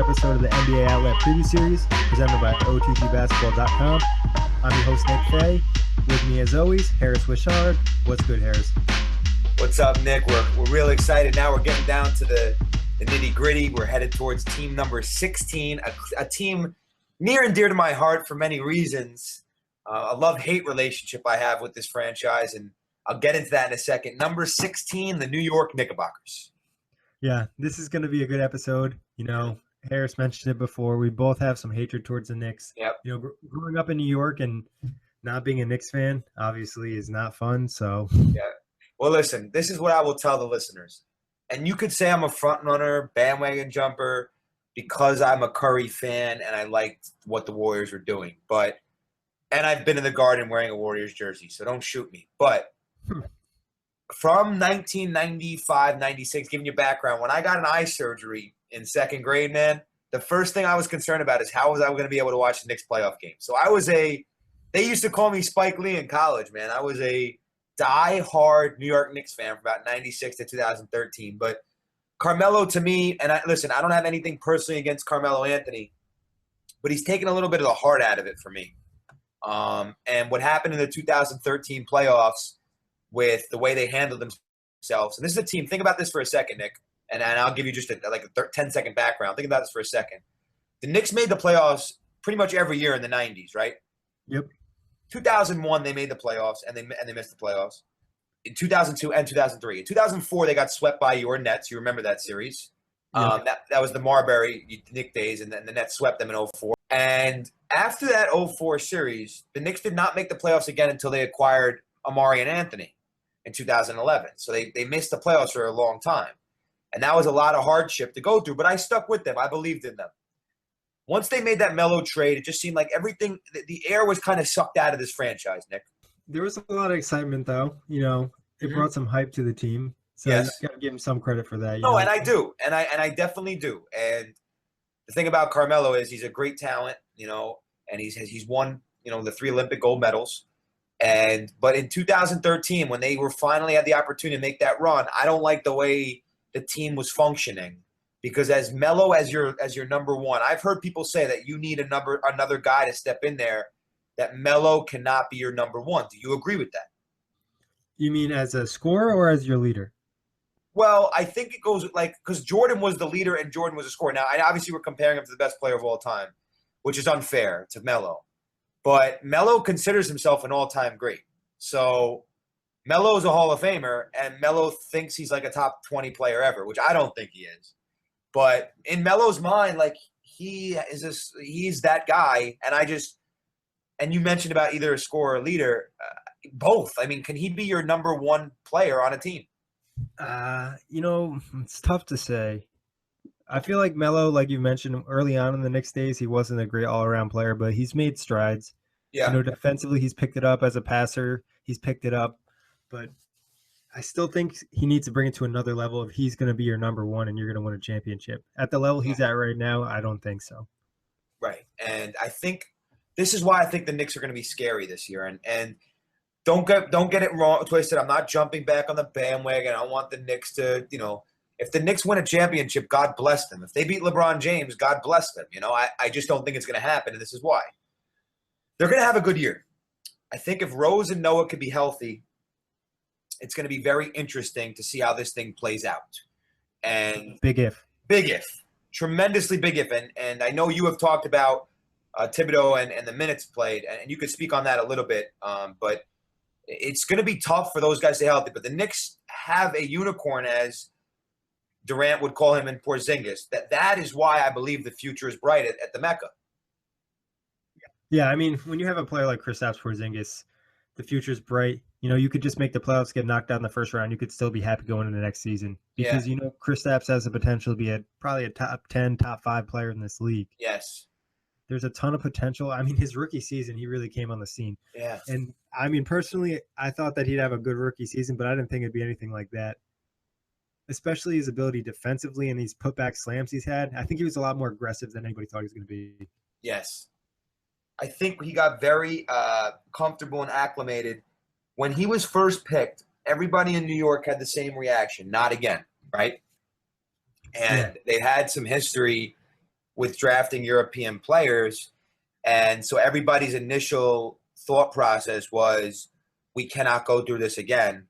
episode of the NBA Outlet Preview Series presented by OTGBasketball.com. I'm your host, Diesing-Fay. With me, as always, Harris Wichard. What's good, Harris? What's up, Nick? We're real excited. Now we're getting down to the nitty-gritty. We're headed towards team number 16, a team near and dear to my heart for many reasons. A love-hate relationship I have with this franchise, and I'll get into that in a second. Number 16, the New York Knickerbockers. Yeah, this is going to be a good episode. You know, Harris mentioned it before. We both have some hatred towards the Knicks. Yep. You know, growing up in New York and not being a Knicks fan obviously is not fun. So yeah. Well, listen, this is what I will tell the listeners. And you could say I'm a front runner, bandwagon jumper, because I'm a Curry fan and I liked what the Warriors were doing. And I've been in the Garden wearing a Warriors jersey, so don't shoot me. But from 1995, 96, giving you background, when I got an eye surgery in second grade, man, the first thing I was concerned about is how was I going to be able to watch the Knicks playoff game. So they used to call me Spike Lee in college, man. I was a die-hard New York Knicks fan from about 96 to 2013. But Carmelo, to me, and I don't have anything personally against Carmelo Anthony, but he's taken a little bit of the heart out of it for me. And what happened in the 2013 playoffs with the way they handled themselves, and this is a team, think about this for a second, Nick, and I'll give you just a 10-second background. Think about this for a second. The Knicks made the playoffs pretty much every year in the 90s, right? Yep. 2001, they made the playoffs, and they missed the playoffs. In 2002 and 2003. In 2004, they got swept by your Nets. You remember that series. Yeah. That was the Marbury Knick days, and then the Nets swept them in 2004. And after that 2004 series, the Knicks did not make the playoffs again until they acquired Amari and Anthony in 2011. So they missed the playoffs for a long time. And that was a lot of hardship to go through, but I stuck with them. I believed in them. Once they made that Melo trade, it just seemed like everything, the air was kind of sucked out of this franchise, Nick. There was a lot of excitement, though. You know, it brought some hype to the team. So Yes. you got to give him some credit for that. No, and I do. And I definitely do. And the thing about Carmelo is he's a great talent, you know, and he's won, you know, the 3 Olympic gold medals. But in 2013, when they were finally had the opportunity to make that run, I don't like the way the team was functioning. Because as Melo as your number one, I've heard people say that you need another guy to step in there, that Melo cannot be your number one. Do you agree with that? You mean as a scorer or as your leader? Well, I think it goes because Jordan was the leader and Jordan was a scorer. Now, obviously we're comparing him to the best player of all time, which is unfair to Melo. But Melo considers himself an all-time great. So Melo is a Hall of Famer, and Melo thinks he's like a top 20 player ever, which I don't think he is. But in Melo's mind, like he's that guy, and you mentioned about either a scorer or leader, both. I mean, can he be your number one player on a team? You know, it's tough to say. I feel like Melo, like you mentioned early on in the Knicks days, he wasn't a great all-around player, but he's made strides. Yeah. You know, defensively, he's picked it up as a passer. He's picked it up, but I still think he needs to bring it to another level if he's going to be your number one and you're going to win a championship. At the level he's at right now, I don't think so. Right. And I think this is why I think the Knicks are going to be scary this year. And don't get it wrong, twisted. I'm not jumping back on the bandwagon. I want the Knicks to, you know, if the Knicks win a championship, God bless them. If they beat LeBron James, God bless them. You know, I just don't think it's going to happen, and this is why. They're going to have a good year. I think if Rose and Noah could be healthy, it's going to be very interesting to see how this thing plays out. And big if. Tremendously big if. And I know you have talked about Thibodeau and the minutes played, and you could speak on that a little bit. But it's going to be tough for those guys to stay healthy. But the Knicks have a unicorn, as Durant would call him in Porzingis. That is why I believe the future is bright at the Mecca. Yeah, I mean, when you have a player like Kristaps Porzingis, the future's bright. You know, you could just make the playoffs, get knocked out in the first round. You could still be happy going into the next season because, you know, Kristaps has the potential to be probably a top 10, top 5 player in this league. Yes. There's a ton of potential. I mean, his rookie season, he really came on the scene. Yeah. And, I mean, personally, I thought that he'd have a good rookie season, but I didn't think it'd be anything like that, especially his ability defensively and these putback slams he's had. I think he was a lot more aggressive than anybody thought he was going to be. Yes. I think he got very comfortable and acclimated. When he was first picked, everybody in New York had the same reaction, not again, right? And they had some history with drafting European players. And so everybody's initial thought process was, we cannot go through this again.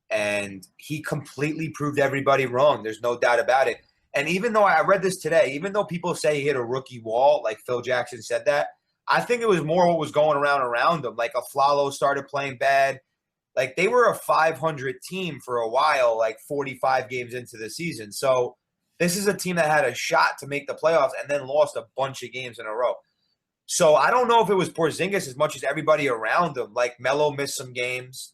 And he completely proved everybody wrong. There's no doubt about it. And even though I read this today, even though people say he hit a rookie wall, like Phil Jackson said that, I think it was more what was going around him. Like Aflalo started playing bad. Like they were a 500 team for a while, like 45 games into the season. So this is a team that had a shot to make the playoffs and then lost a bunch of games in a row. So I don't know if it was Porzingis as much as everybody around him. Like Melo missed some games,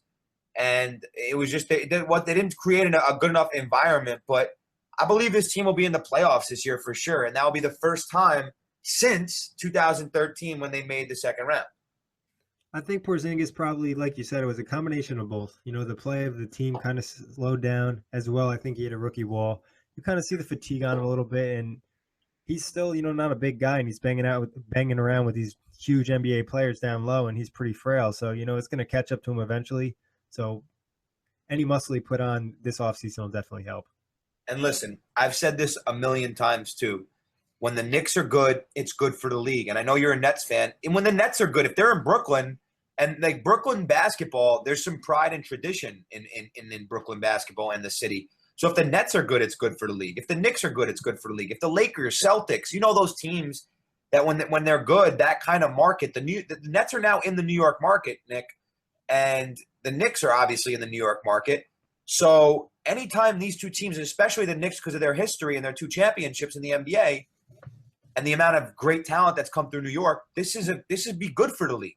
and it was just they didn't create a good enough environment. But I believe this team will be in the playoffs this year for sure, and that will be the first time since 2013 when they made the second round. I think Porzingis probably, like you said, it was a combination of both. You know, the play of the team kind of slowed down as well. I think he hit a rookie wall. You kind of see the fatigue on him a little bit, and he's still, you know, not a big guy, and he's banging around with these huge NBA players down low, and he's pretty frail. So, you know, it's going to catch up to him eventually. So any muscle he put on this offseason will definitely help. And listen, I've said this a million times too. When the Knicks are good, it's good for the league. And I know you're a Nets fan. And when the Nets are good, if they're in Brooklyn, and like Brooklyn basketball, there's some pride and tradition in Brooklyn basketball and the city. So if the Nets are good, it's good for the league. If the Knicks are good, it's good for the league. If the Lakers, Celtics, you know those teams that when they're good, that kind of market. The Nets are now in the New York market, Nick, and the Knicks are obviously in the New York market. So anytime these two teams, and especially the Knicks because of their history and their two championships in the NBA and the amount of great talent that's come through New York, this would be good for the league.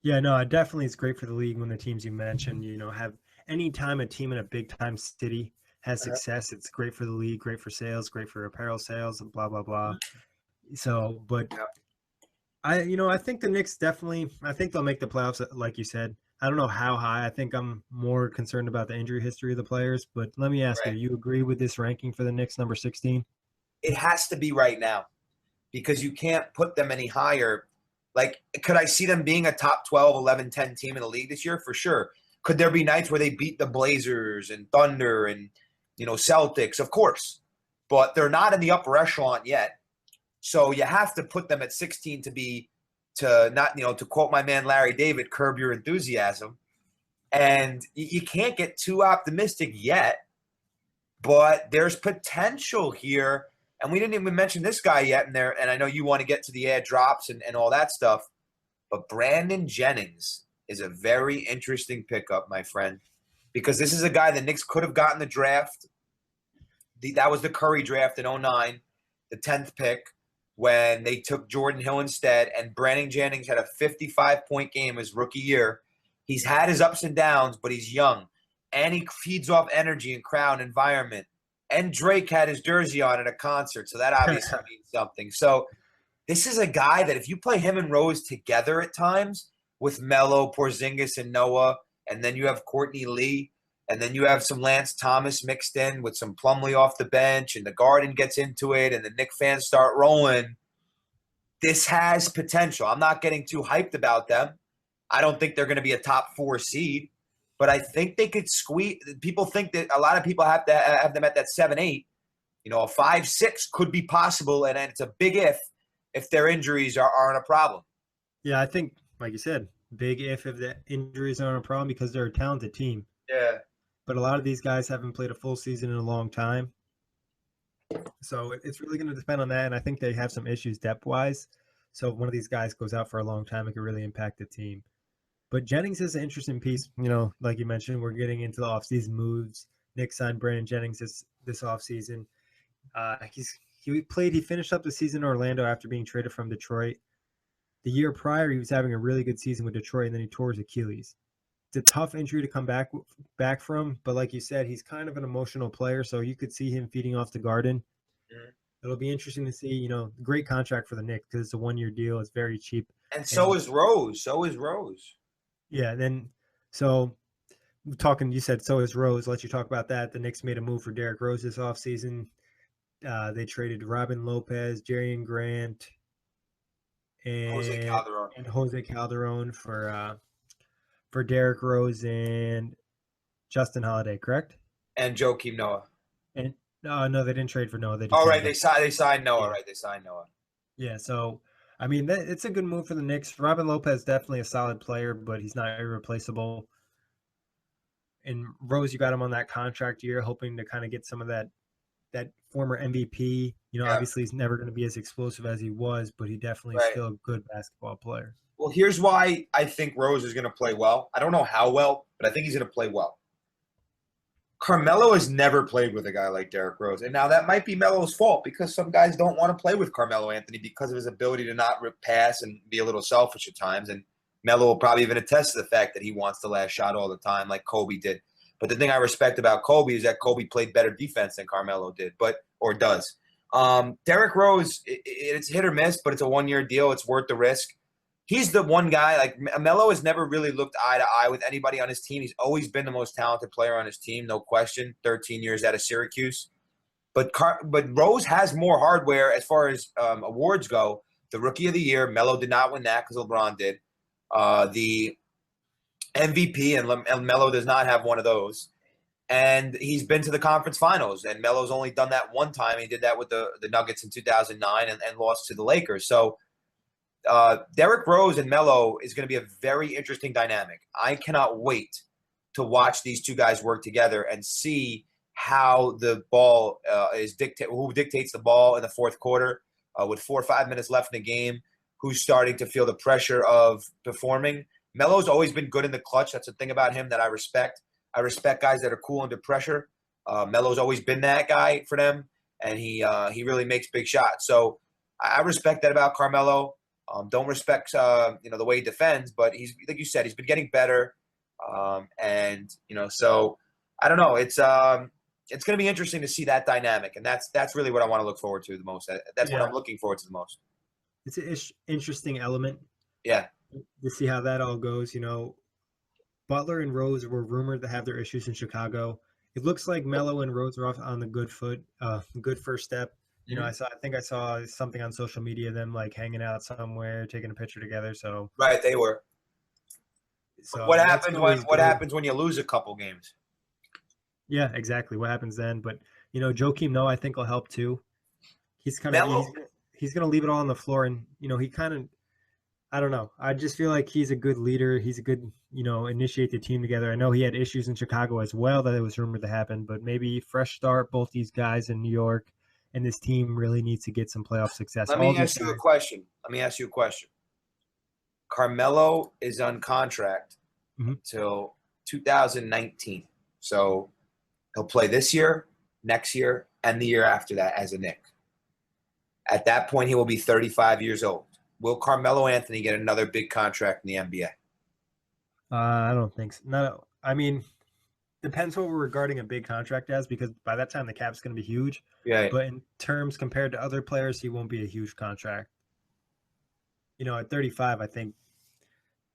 Yeah, no, it definitely is great for the league when the teams you mentioned, you know, have anytime a team in a big time city has success, it's great for the league, great for sales, great for apparel sales, and blah, blah, blah. So, but I think the Knicks I think they'll make the playoffs, like you said. I don't know how high. I think I'm more concerned about the injury history of the players, but let me ask you agree with this ranking for the Knicks, number 16? It has to be right now because you can't put them any higher. Like, could I see them being a top 12, 11, 10 team in the league this year? For sure. Could there be nights where they beat the Blazers and Thunder and, Celtics? Of course. But they're not in the upper echelon yet. So you have to put them at 16 to quote my man Larry David, curb your enthusiasm. And you can't get too optimistic yet. But there's potential here. And we didn't even mention this guy yet in there. And I know you want to get to the ad drops and all that stuff. But Brandon Jennings is a very interesting pickup, my friend. Because this is a guy the Knicks could have gotten the draft. That was the Curry draft in 2009, the 10th pick, when they took Jordan Hill instead. And Brandon Jennings had a 55-point game his rookie year. He's had his ups and downs, but he's young. And he feeds off energy and crowd environment. And Drake had his jersey on at a concert, so that obviously means something. So this is a guy that if you play him and Rose together at times with Melo, Porzingis, and Noah, and then you have Courtney Lee, and then you have some Lance Thomas mixed in with some Plumlee off the bench, and the Garden gets into it, and the Knicks fans start rolling, this has potential. I'm not getting too hyped about them. I don't think they're going to be a top 4 seed. But I think they could squeeze. People think that a lot of people have to have them at that 7-8. A 5-6 could be possible, and it's a big if their injuries aren't a problem. Yeah, I think, like you said, big if the injuries aren't a problem because they're a talented team. Yeah. But a lot of these guys haven't played a full season in a long time. So it's really going to depend on that, and I think they have some issues depth-wise. So if one of these guys goes out for a long time, it could really impact the team. But Jennings is an interesting piece. Like you mentioned, we're getting into the offseason moves. Knicks signed Brandon Jennings this offseason. He finished up the season in Orlando after being traded from Detroit. The year prior, he was having a really good season with Detroit, and then he tore his Achilles. It's a tough injury to come back from, but like you said, he's kind of an emotional player, so you could see him feeding off the Garden. Mm-hmm. It'll be interesting to see, great contract for the Knicks because it's a 1-year deal. It's very cheap. And so is Rose. Yeah, then so you said so is Rose. Let you talk about that. The Knicks made a move for Derrick Rose this offseason. They traded Robin Lopez, Jerian Grant, and Jose Calderon for Derrick Rose and Justin Holiday, correct? And Joakim Noah. And No, they didn't trade for Noah. They just Oh, signed right. him. They signed Noah. Yeah. Right. They signed Noah. Yeah, so I mean, it's a good move for the Knicks. Robin Lopez definitely a solid player, but he's not irreplaceable. And Rose, you got him on that contract year, hoping to kind of get some of that former MVP. Yeah. Obviously he's never going to be as explosive as he was, but he definitely is Right. still a good basketball player. Well, here's why I think Rose is going to play well. I don't know how well, but I think he's going to play well. Carmelo has never played with a guy like Derrick Rose. And now that might be Melo's fault because some guys don't want to play with Carmelo Anthony because of his ability to not pass and be a little selfish at times. And Melo will probably even attest to the fact that he wants the last shot all the time like Kobe did. But the thing I respect about Kobe is that Kobe played better defense than Carmelo did, or does. Derrick Rose, it's hit or miss, but it's a one-year deal. It's worth the risk. He's the one guy, like Melo has never really looked eye to eye with anybody on his team. He's always been the most talented player on his team, no question, 13 years out of Syracuse. But Rose has more hardware as far as awards go. The Rookie of the Year, Melo did not win that because LeBron did. The MVP, and Melo does not have one of those. And he's been to the conference finals, and Melo's only done that one time. He did that with the Nuggets in 2009 and lost to the Lakers. So Derrick Rose and Melo is going to be a very interesting dynamic. I cannot wait to watch these two guys work together and see how the ball who dictates the ball in the fourth quarter with 4 or 5 minutes left in the game, who's starting to feel the pressure of performing. Melo's always been good in the clutch. That's the thing about him that I respect. I respect guys that are cool under pressure. Melo's always been that guy for them, and he really makes big shots. So I respect that about Carmelo. Don't respect the way he defends, but he's, like you said, he's been getting better. And so I don't know. It's going to be interesting to see that dynamic, and that's really what I want to look forward to the most. That's what I'm looking forward to the most. It's an interesting element. Yeah. To see how that all goes. Butler and Rose were rumored to have their issues in Chicago. It looks like Melo and Rose are off on the good foot, good first step. I think I saw something on social media, them like hanging out somewhere, taking a picture together. So right, they were. So what happens when you lose a couple games? Yeah, exactly. What happens then? But Joakim Noah, I think will help too. He's kind of he's going to leave it all on the floor, and he kind of, I don't know. I just feel like he's a good leader. He's a good initiate the team together. I know he had issues in Chicago as well that it was rumored to happen, but maybe fresh start. Both these guys in New York. And this team really needs to get some playoff success. Let me ask you a question. Carmelo is on contract until 2019. So he'll play this year, next year, and the year after that as a Knick. At that point, he will be 35 years old. Will Carmelo Anthony get another big contract in the NBA? I don't think so. No, I mean, depends what we're regarding a big contract as, because by that time the cap's going to be huge. Yeah. But in terms compared to other players, he won't be a huge contract. At 35, I think,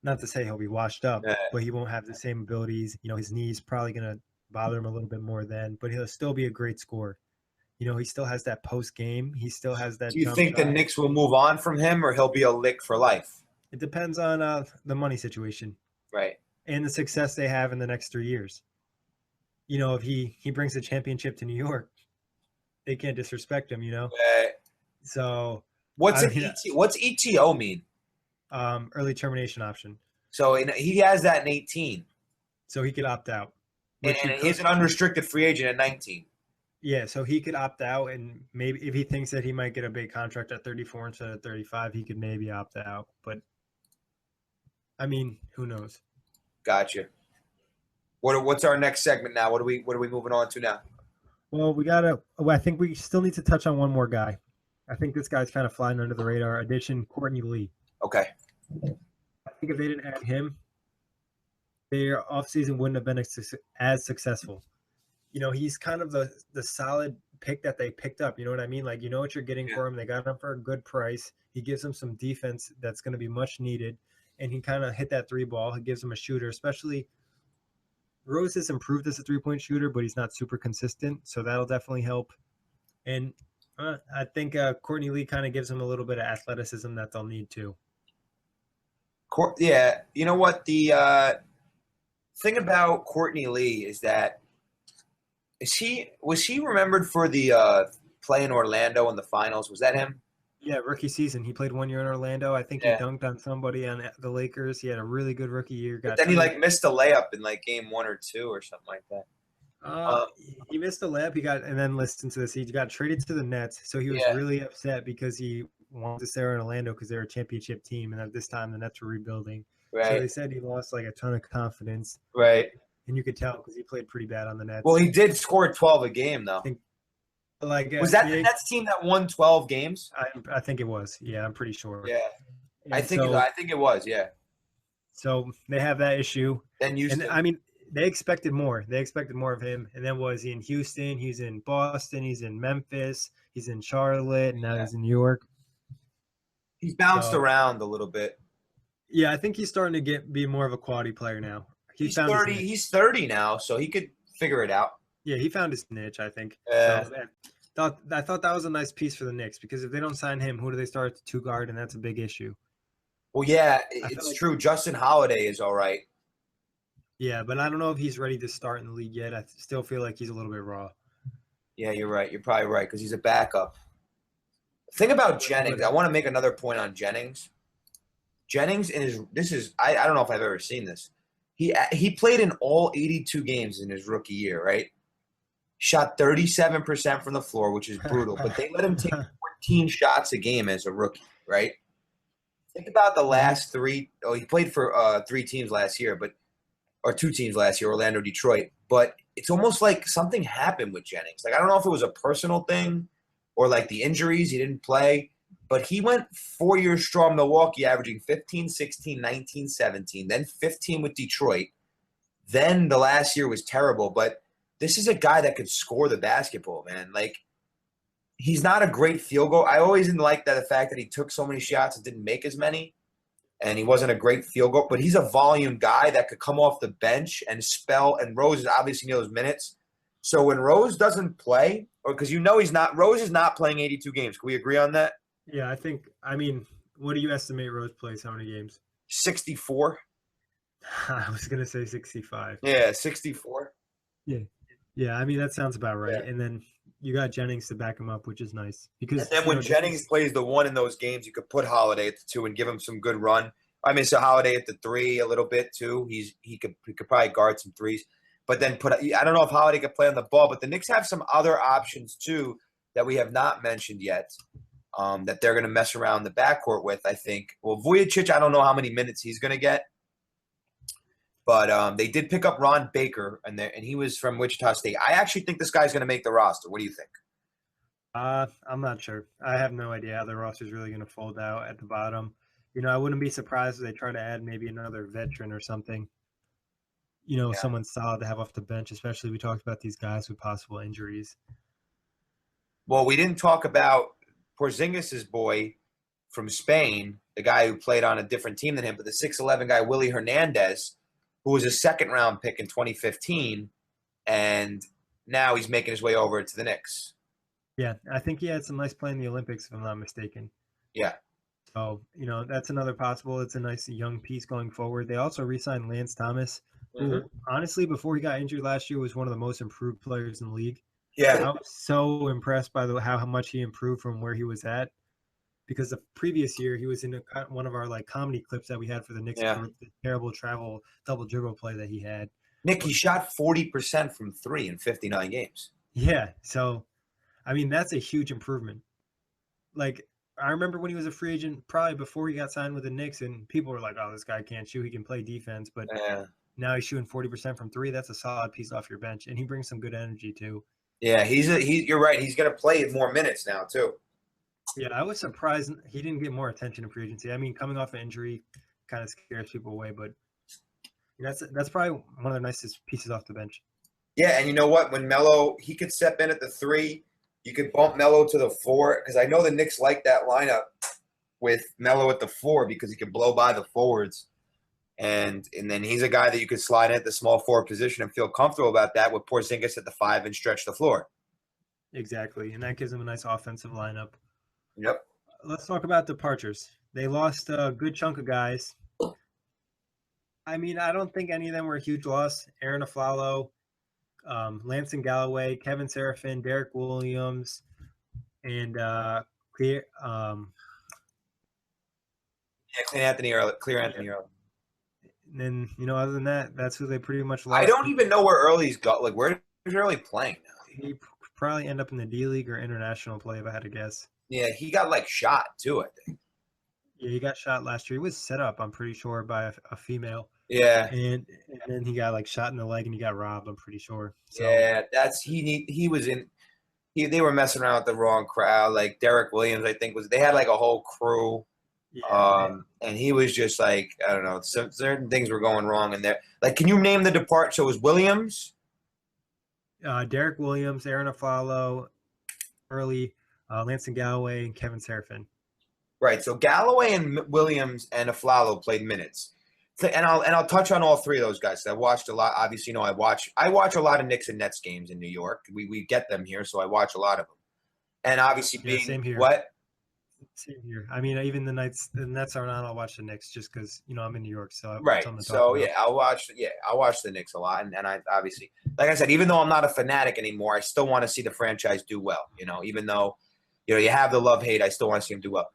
not to say he'll be washed up, but he won't have the same abilities. His knee's probably going to bother him a little bit more then, but he'll still be a great scorer. He still has that post game. He still has that. Do you think the Knicks will move on from him, or he'll be a Lick for life? It depends on the money situation. Right. And the success they have in the next 3 years. If he brings a championship to New York, they can't disrespect him, So what's ETO mean? Early termination option. So he has that in 18. So he could opt out. And he's an unrestricted free agent at 19. Yeah, so he could opt out, and maybe if he thinks that he might get a big contract at 34 instead of 35, he could maybe opt out. But I mean, who knows? Gotcha. What's our next segment now? What are we moving on to now? Well, I think we still need to touch on one more guy. I think this guy's kind of flying under the radar. Addition, Courtney Lee. Okay. I think if they didn't add him, their offseason wouldn't have been as successful. He's kind of the solid pick that they picked up. You know what I mean? Like, what you're getting for him. They got him for a good price. He gives them some defense that's going to be much needed. And he kind of hit that three ball. He gives them a shooter, especially Rose has improved as a three-point shooter, but he's not super consistent. So that'll definitely help. And I think Courtney Lee kind of gives them a little bit of athleticism that they'll need too. Yeah. You know what? The thing about Courtney Lee is that Was he remembered for the play in Orlando in the finals? Was that him? Yeah, rookie season. He played 1 year in Orlando. I think he Yeah. dunked on somebody on the Lakers. He had a really good rookie year. But Got then he traded. like missed a layup in like game 1 or 2 or something like that. Uh, he missed a lap. And then listen to this. He got traded to the Nets, so he was Yeah. really upset because he wanted to stay in Orlando because they're a championship team, and at this time the Nets were rebuilding. So they Right. said he lost like a ton of confidence, Right. and you could tell because he played pretty bad on the Nets. Well, he did score 12 a game though. I think, like, Was that yeah, the Nets team that won 12 games? I think it was. Yeah, I'm pretty sure. Yeah. And I think it was, yeah. So they have that issue. Then Houston. And I mean, they expected more. They expected more of him. And then was he in Houston? He's in Boston. He's in Memphis. He's in Charlotte. And now he's in New York. He's bounced around a little bit. Yeah, I think he's starting to be more of a quality player now. He's 30. He's 30 now, so he could figure it out. Yeah, he found his niche, I think. I thought that was a nice piece for the Knicks because if they don't sign him, who do they start at 2 guard? And that's a big issue. Well, yeah, it's true. Justin Holiday is all right. Yeah, but I don't know if he's ready to start in the league yet. I still feel like he's a little bit raw. Yeah, you're right. You're probably right because he's a backup. Thing about Jennings, I want to make another point on Jennings. Jennings I don't know if I've ever seen this. He played in all 82 games in his rookie year, right? Shot 37% from the floor, which is brutal, but they let him take 14 shots a game as a rookie, right? Think about the last 3. Oh, he played for 3 teams last year, or 2 teams last year, Orlando, Detroit. But it's almost like something happened with Jennings. Like, I don't know if it was a personal thing or like the injuries, he didn't play. But he went 4 years strong Milwaukee, averaging 15, 16, 19, 17, then 15 with Detroit. Then the last year was terrible. But this is a guy that could score the basketball, man. Like, he's not a great field goal. I always didn't like the fact that he took so many shots and didn't make as many. And he wasn't a great field goal. But he's a volume guy that could come off the bench and spell. And Rose is obviously those minutes. So when Rose doesn't play, or because Rose is not playing 82 games. Can we agree on that? Yeah, what do you estimate Rose plays? How many games? 64. I was going to say 65. Yeah, 64. Yeah. Yeah, I mean, that sounds about right. Yeah. And then you got Jennings to back him up, which is nice. Because and then when Jennings plays the 1 in those games, you could put Holiday at the 2 and give him some good run. I mean, so Holiday at the 3 a little bit too. He could probably guard some threes. But then I don't know if Holiday could play on the ball, but the Knicks have some other options too that we have not mentioned yet. That they're going to mess around the backcourt with, I think. Well, Vujicic, I don't know how many minutes he's going to get. But they did pick up Ron Baker, and he was from Wichita State. I actually think this guy's going to make the roster. What do you think? I'm not sure. I have no idea how the roster is really going to fold out at the bottom. I wouldn't be surprised if they try to add maybe another veteran or something. Someone solid to have off the bench, especially we talked about these guys with possible injuries. Well, we didn't talk about Porzingis' boy from Spain, the guy who played on a different team than him, but the 6'11 guy, Willie Hernandez, who was a second-round pick in 2015, and now he's making his way over to the Knicks. Yeah, I think he had some nice play in the Olympics, if I'm not mistaken. Yeah. So, that's another possible. It's a nice young piece going forward. They also re-signed Lance Thomas, who, honestly, before he got injured last year, was one of the most improved players in the league. Yeah. I was so impressed by how much he improved from where he was at. Because the previous year, he was in one of our comedy clips that we had for the Knicks, the terrible travel double dribble play that he had. Nick, he shot 40% from 3 in 59 games. Yeah. So, I mean, that's a huge improvement. I remember when he was a free agent, probably before he got signed with the Knicks, and people were like, oh, this guy can't shoot. He can play defense. But now he's shooting 40% from 3. That's a solid piece off your bench. And he brings some good energy, too. Yeah, you're right. He's going to play more minutes now, too. Yeah, I was surprised he didn't get more attention in free agency. I mean, coming off an injury kind of scares people away, but that's probably one of the nicest pieces off the bench. Yeah, and you know what? When Melo, he could step in at the 3. You could bump Melo to the 4 because I know the Knicks like that lineup with Melo at the 4 because he can blow by the forwards. And then he's a guy that you could slide in at the small forward position and feel comfortable about that with Porzingis at the 5 and stretch the floor. Exactly, and that gives him a nice offensive lineup. Yep. Let's talk about departures. They lost a good chunk of guys. I mean, I don't think any of them were a huge loss. Aaron Aflalo Lansing Galloway, Kevin Seraphin, Derek Williams, and Clear. Yeah, Clear Anthony Early. And then other than that, that's who they pretty much I lost. don't even know where Early's got. Like, where is Early playing now? He probably end up in the D League or international play, if I had to guess. Yeah, he got like shot too, I think. Yeah, he got shot last year. He was set up, I'm pretty sure, by a female. Yeah. And then he got like shot in the leg and he got robbed, I'm pretty sure. So yeah, he was in. They were messing around with the wrong crowd. Like Derek Williams, I think they had like a whole crew. yeah, And he was just like, I don't know, certain things were going wrong in there. Like, can you name the depart? So it was Williams, Derek Williams, Aaron Aflalo, Early, Lansing Galloway, and Kevin Seraphin. right? So Galloway and Williams and Aflalo played minutes. And I'll touch on all three of those guys. I watched a lot. Obviously, I watch a lot of Knicks and Nets games in New York. We get them here, so I watch a lot of them. And obviously, same here. What? Same here. I mean, even the Nets are on. I'll watch the Knicks just because I'm in New York. So right. So I'll watch the Knicks a lot, and I obviously, like I said, even though I'm not a fanatic anymore, I still want to see the franchise do well. Even though you have the love-hate, I still want to see him do well.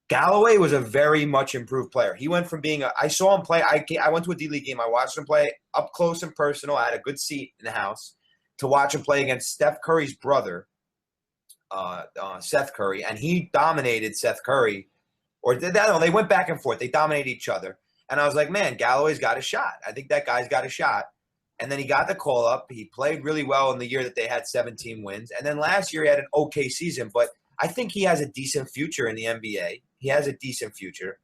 Galloway was a very much improved player. He went from being I saw him play. I went to a D League game. I watched him play up close and personal. I had a good seat in the house to watch him play against Steph Curry's brother, Seth Curry, and he dominated Seth Curry. Or they went back and forth. They dominated each other. And I was like, man, Galloway's got a shot. I think that guy's got a shot. And then he got the call up. He played really well in the year that they had 17 wins. And then last year he had an okay season. But I think he has a decent future in the NBA. He has a decent future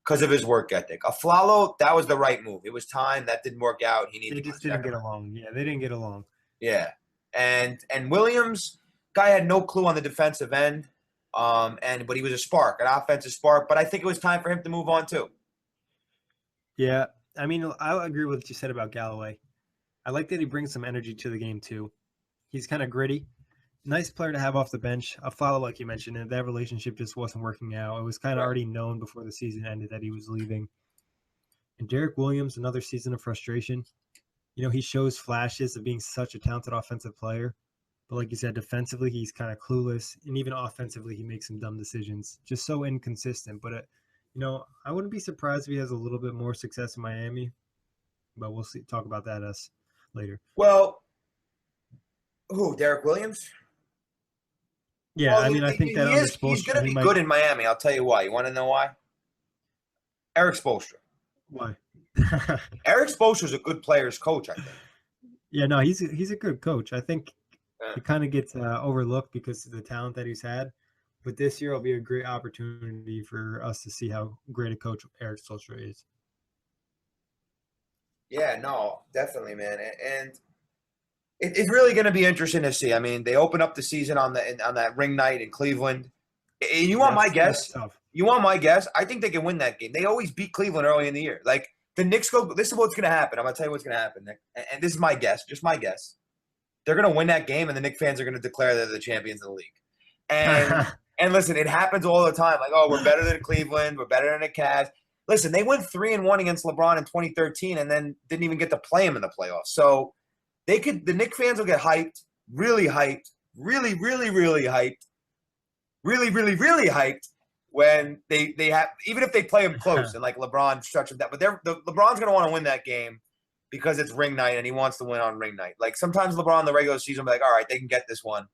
because of his work ethic. Aflalo, that was the right move. It was time. That didn't work out. They just didn't get along. Yeah, they didn't get along. Yeah. And Williams, guy had no clue on the defensive end. But he was a spark, an offensive spark. But I think it was time for him to move on too. Yeah. I mean, I agree with what you said about Galloway. I like that he brings some energy to the game too. He's kind of gritty. Nice player to have off the bench. Aflalo, like you mentioned, and that relationship just wasn't working out. It was kind of already known before the season ended that he was leaving. And Derek Williams, another season of frustration. He shows flashes of being such a talented offensive player. But like you said, defensively, he's kind of clueless. And even offensively, he makes some dumb decisions. Just so inconsistent. But, I wouldn't be surprised if he has a little bit more success in Miami. But we'll talk about that later. Well, who, Derek Williams? Yeah, well, I mean, I think that he's going to be good in Miami. I'll tell you why. You want to know why? Eric Spoelstra. Why? Eric Spoelstra's a good player's coach, I think. Yeah, no, he's a good coach. I think he kind of gets overlooked because of the talent that he's had. But this year will be a great opportunity for us to see how great a coach Eric Spoelstra is. Yeah, no, definitely, man. And it's really going to be interesting to see. I mean, they open up the season on that ring night in Cleveland. And you want my guess? You want my guess? I think they can win that game. They always beat Cleveland early in the year. Like, the Knicks go – this is what's going to happen. I'm going to tell you what's going to happen, Nick. And this is my guess, just my guess. They're going to win that game, and the Knicks fans are going to declare they're the champions of the league. And listen, it happens all the time. Like, oh, we're better than Cleveland. We're better than the Cavs. Listen, they went 3-1 against LeBron in 2013 and then didn't even get to play him in the playoffs. So – the Knicks fans will get hyped, really hyped, really, really, really hyped, really, really, really hyped when they have, even if they play them close and like LeBron stretches that. But LeBron's going to want to win that game because it's ring night and he wants to win on ring night. Like sometimes LeBron in the regular season will be like, all right, they can get this one.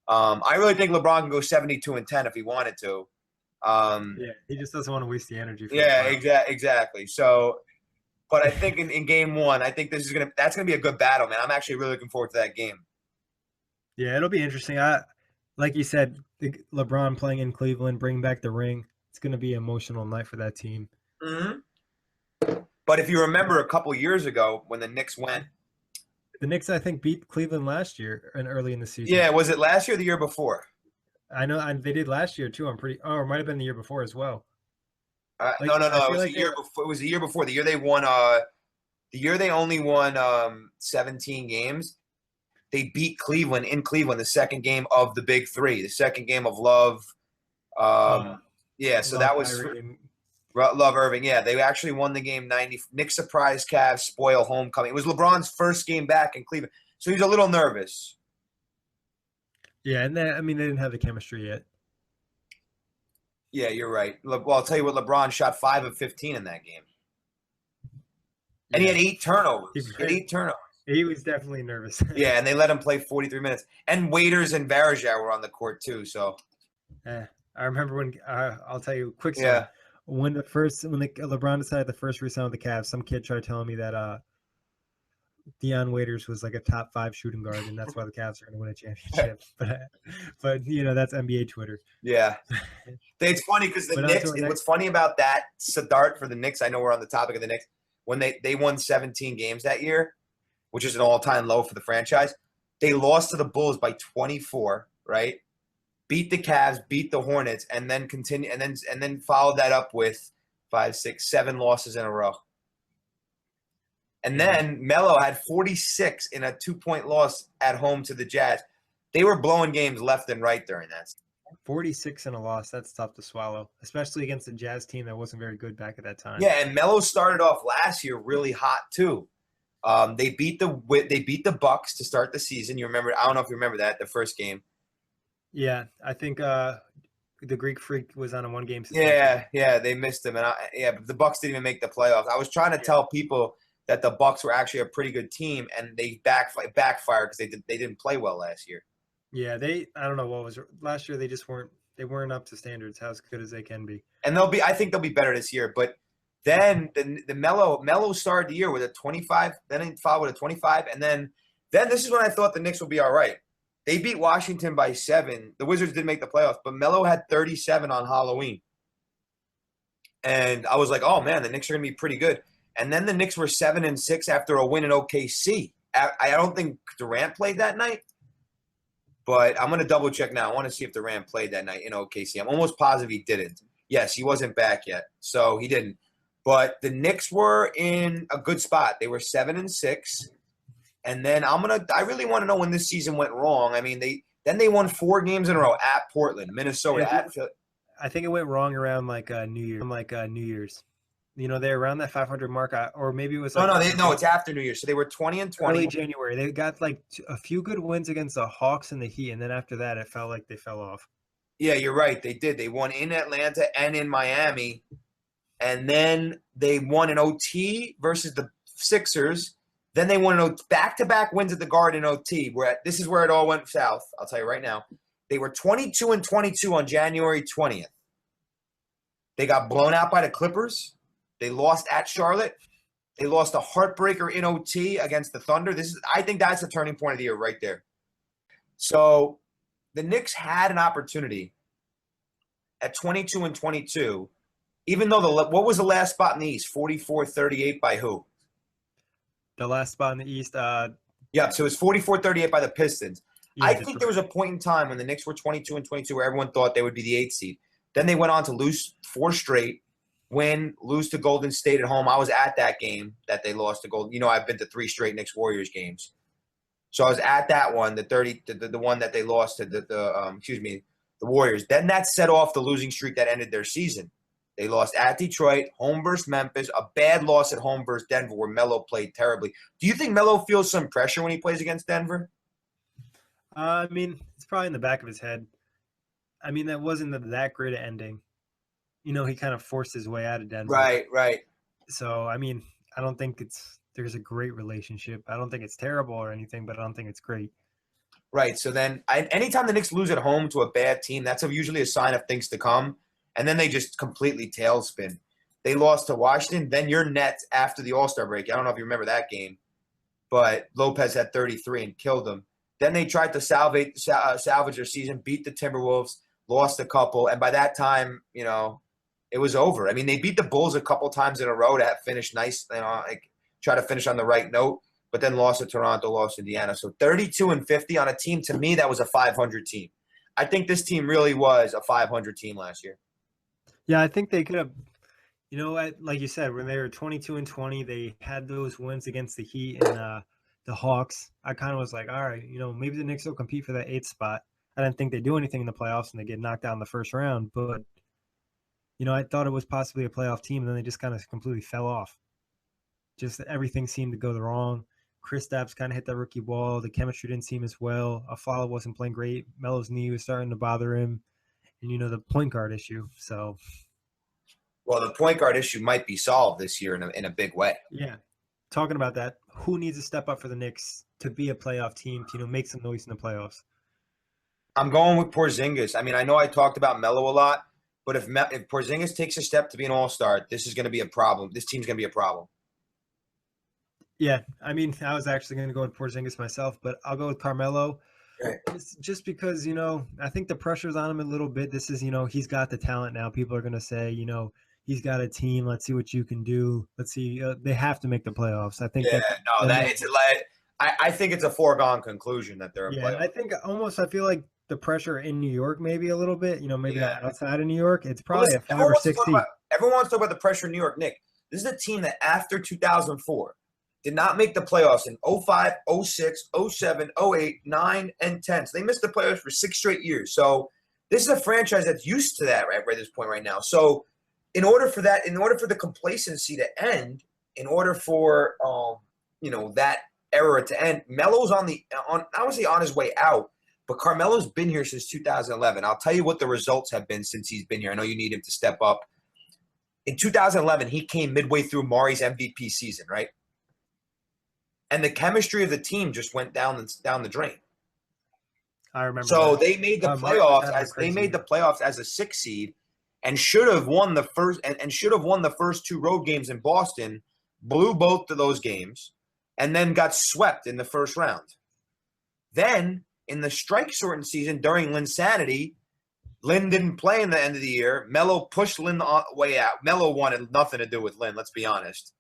I really think LeBron can go 72-10 if he wanted to. Yeah, he just doesn't want to waste the energy. Exactly. So. But I think in game one, I think that's gonna be a good battle, man. I'm actually really looking forward to that game. Yeah, it'll be interesting. Like you said, LeBron playing in Cleveland, bringing back the ring. It's gonna be an emotional night for that team. Mm-hmm. But if you remember a couple years ago when the Knicks went, the Knicks I think beat Cleveland last year and early in the season. Yeah, was it last year or the year before? I know they did last year too. Or it might have been the year before as well. No. It was the year before. It was the year before. The year they won. The year they only won 17 games. They beat Cleveland in Cleveland. The second game of the Big Three. The second game of Love. Yeah. So that was Love Irving. Yeah, they actually won the game 90. Knicks surprise Cavs spoil homecoming. It was LeBron's first game back in Cleveland. So he's a little nervous. Yeah, and they didn't have the chemistry yet. Yeah, you're right. Well, I'll tell you what, LeBron shot 5 of 15 in that game. And he had 8 turnovers. He was definitely nervous. Yeah, and they let him play 43 minutes. And Waiters and Varejao were on the court too. So I remember when I'll tell you a quick story. Yeah. When LeBron decided the first resign with the Cavs, some kid tried telling me that Deion Waiters was like a top 5 shooting guard, and that's why the Cavs are going to win a championship. But that's NBA Twitter. Yeah, it's funny because the Knicks. What's funny about that, Sadart, for the Knicks? I know we're on the topic of the Knicks. When they won 17 games that year, which is an all-time low for the franchise, they lost to the Bulls by 24. Right, beat the Cavs, beat the Hornets, and then followed that up with 5, 6, 7 losses in a row. And then Melo had 46 in a 2-point loss at home to the Jazz. They were blowing games left and right during that. 46 in a loss, that's tough to swallow, especially against a Jazz team that wasn't very good back at that time. Yeah, and Melo started off last year really hot too. They beat the Bucks to start the season. You remember? I don't know if you remember that, the first game. Yeah, I think the Greek Freak was on a 1-game suspension. Yeah, they missed him, but the Bucks didn't even make the playoffs. I was trying to tell people that the Bucks were actually a pretty good team, and they backfired because they didn't play well last year. Yeah, I don't know what was last year. They just weren't up to standards, how good as they can be. And I think they'll be better this year. But then the Melo started the year with a 25, then he followed with a 25, and then this is when I thought the Knicks would be all right. They beat Washington by 7. The Wizards didn't make the playoffs, but Melo had 37 on Halloween. And I was like, oh man, the Knicks are gonna be pretty good. And then the Knicks were 7-6 after a win in OKC. I don't think Durant played that night, but I'm going to double check now. I want to see if Durant played that night in OKC. I'm almost positive he didn't. Yes, he wasn't back yet, so he didn't. But the Knicks were in a good spot. They were 7-6, and then I really want to know when this season went wrong. I mean, they won 4 games in a row at Portland, Minnesota, at Philly. I think it went wrong around New Year's. They're around that 500 mark, or maybe it was no, it's after New Year's. So they were 20-20. Early January. They got a few good wins against the Hawks and the Heat, and then after that, it felt like they fell off. Yeah, you're right. They did. They won in Atlanta and in Miami, and then they won in OT versus the Sixers. Then they won back-to-back wins at the Garden in OT. This is where it all went south. I'll tell you right now. They were 22-22 on January 20th. They got blown out by the Clippers. They lost at Charlotte. They lost a heartbreaker in OT against the Thunder. I think that's the turning point of the year right there. So the Knicks had an opportunity at 22-22, even though what was the last spot in the East? 44-38 by who? The last spot in the East. Yeah, so it was 44-38 by the Pistons. Yeah, I think there was a point in time when the Knicks were 22-22 where everyone thought they would be the 8th seed. Then they went on to lose 4 straight. Lose to Golden State at home. I was at that game that they lost to Golden. I've been to 3 straight Knicks Warriors games, so I was at that one, the one that they lost to the Warriors. Then that set off the losing streak that ended their season. They lost at Detroit, home versus Memphis, a bad loss at home versus Denver, where Melo played terribly. Do you think Melo feels some pressure when he plays against Denver? It's probably in the back of his head. That wasn't that great an ending. He kind of forced his way out of Denver. Right. So, I don't think there's a great relationship. I don't think it's terrible or anything, but I don't think it's great. Right. So then anytime the Knicks lose at home to a bad team, that's usually a sign of things to come. And then they just completely tailspin. They lost to Washington. Then your Nets after the All-Star break. I don't know if you remember that game, but Lopez had 33 and killed them. Then they tried to salvage their season, beat the Timberwolves, lost a couple. And by that time, it was over. They beat the Bulls a couple times in a row to finish nice, try to finish on the right note, but then lost to Toronto, lost to Indiana. So 32-50 on a team, to me, that was a 500 team. I think this team really was a 500 team last year. Yeah, I think they could have, like you said, when they were 22-20, they had those wins against the Heat and the Hawks. I kind of was like, all right, maybe the Knicks will compete for that 8th spot. I didn't think they'd do anything in the playoffs and they get knocked out in the first round, but I thought it was possibly a playoff team, and then they just kind of completely fell off. Just everything seemed to go wrong. Kristaps kind of hit that rookie wall. The chemistry didn't seem as well. Aflalo wasn't playing great. Melo's knee was starting to bother him. And, the point guard issue. So, well, the point guard issue might be solved this year in a big way. yeah. Talking about that, who needs to step up for the Knicks to be a playoff team to, make some noise in the playoffs? I'm going with Porzingis. I mean, I know I talked about Melo a lot, but if Porzingis takes a step to be an all-star, this is going to be a problem. This team's going to be a problem. Yeah, I mean, I was actually going to go with Porzingis myself, but I'll go with Carmelo. Right. Just because, I think the pressure's on him a little bit. This is, he's got the talent now. People are going to say, he's got a team. Let's see what you can do. Let's see. They have to make the playoffs. I think. Yeah, I think it's a foregone conclusion that they're a playoff. I think I feel like the pressure in New York maybe a little bit. Maybe not outside of New York. It's probably a 5 or 6 seed. Everyone wants to talk about the pressure in New York. Nick, this is a team that after 2004 did not make the playoffs in 05, 06, 07, 08, 9, and 10. So they missed the playoffs for 6 straight years. So this is a franchise that's used to that right this point right now. So in order for the complacency to end, in order for that era to end, Melo's I would say on his way out, but Carmelo's been here since 2011. I'll tell you what the results have been since he's been here. I know you need him to step up. In 2011, he came midway through Mari's MVP season, right? And the chemistry of the team just went down the drain. I remember. So they made the playoffs as a 6 seed, and should have won the first 2 road games in Boston. Blew both of those games, and then got swept in the first round. Then in the strike-shortened season during Linsanity, Lin didn't play in the end of the year. Melo pushed Lin the way out. Melo wanted nothing to do with Lin. Let's be honest.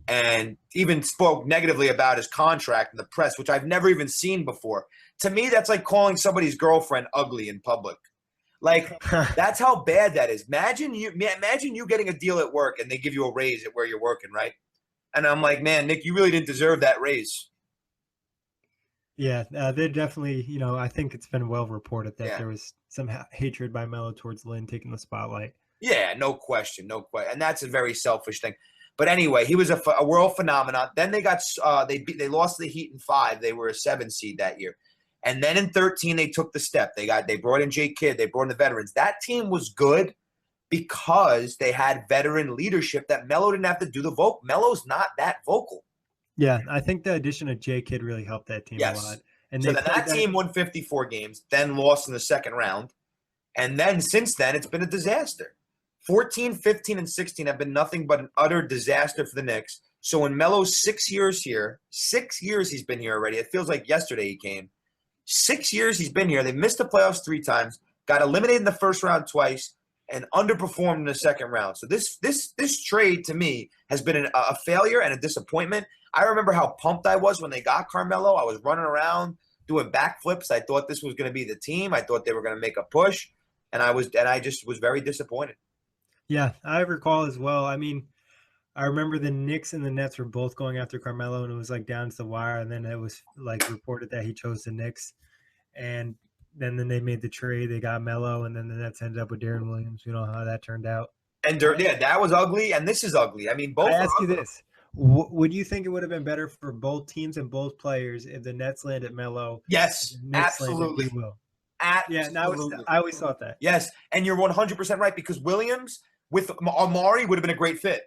And even spoke negatively about his contract in the press, which I've never even seen before. To me, that's like calling somebody's girlfriend ugly in public. Like, that's how bad that is. Imagine you getting a deal at work and they give you a raise at where you're working, right? And I'm like, man, Nick, you really didn't deserve that raise. Yeah, they're definitely, I think it's been well reported that there was some hatred by Melo towards Lin taking the spotlight. Yeah, no question. And that's a very selfish thing. But anyway, he was a world phenomenon. Then they got they lost to the Heat in 5. They were a 7 seed that year. And then in 13, they took the step. They brought in Jay Kidd. They brought in the veterans. That team was good because they had veteran leadership that Melo didn't have to do the vocal. Melo's not that vocal. Yeah, I think the addition of Jay Kidd really helped that team a lot. And so then that team won 54 games, then lost in the second round. And then since then, it's been a disaster. 14, 15, and 16 have been nothing but an utter disaster for the Knicks. So in Melo's 6 years here, 6 years he's been here already. It feels like yesterday he came. 6 years he's been here. They missed the playoffs 3 times, got eliminated in the first round twice, and underperformed in the second round. So this trade to me has been a failure and a disappointment. I remember how pumped I was when they got Carmelo. I was running around doing backflips. I thought this was going to be the team. I thought they were going to make a push, and I just was very disappointed. Yeah, I recall as well. I mean, I remember the Knicks and the Nets were both going after Carmelo, and it was like down to the wire. And then it was like reported that he chose the Knicks, and then they made the trade. They got Melo, and then the Nets ended up with Darren Williams. You know how that turned out. And that was ugly, and this is ugly. I mean, both. I ask you this: would you think it would have been better for both teams and both players if the Nets landed Melo? Yes, absolutely. Absolutely. Yeah, I always thought that. Yes, and you're 100% right because Williams with Amari would have been a great fit.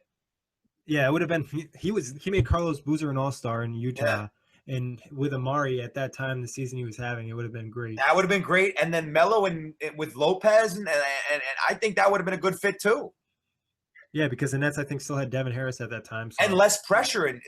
Yeah, it would have been. He made Carlos Boozer an all-star in Utah, and with Amari at that time, the season he was having, it would have been great. That would have been great, and then Melo and with Lopez, and I think that would have been a good fit too. Yeah, because the Nets, I think, still had Devin Harris at that time, and less pressure in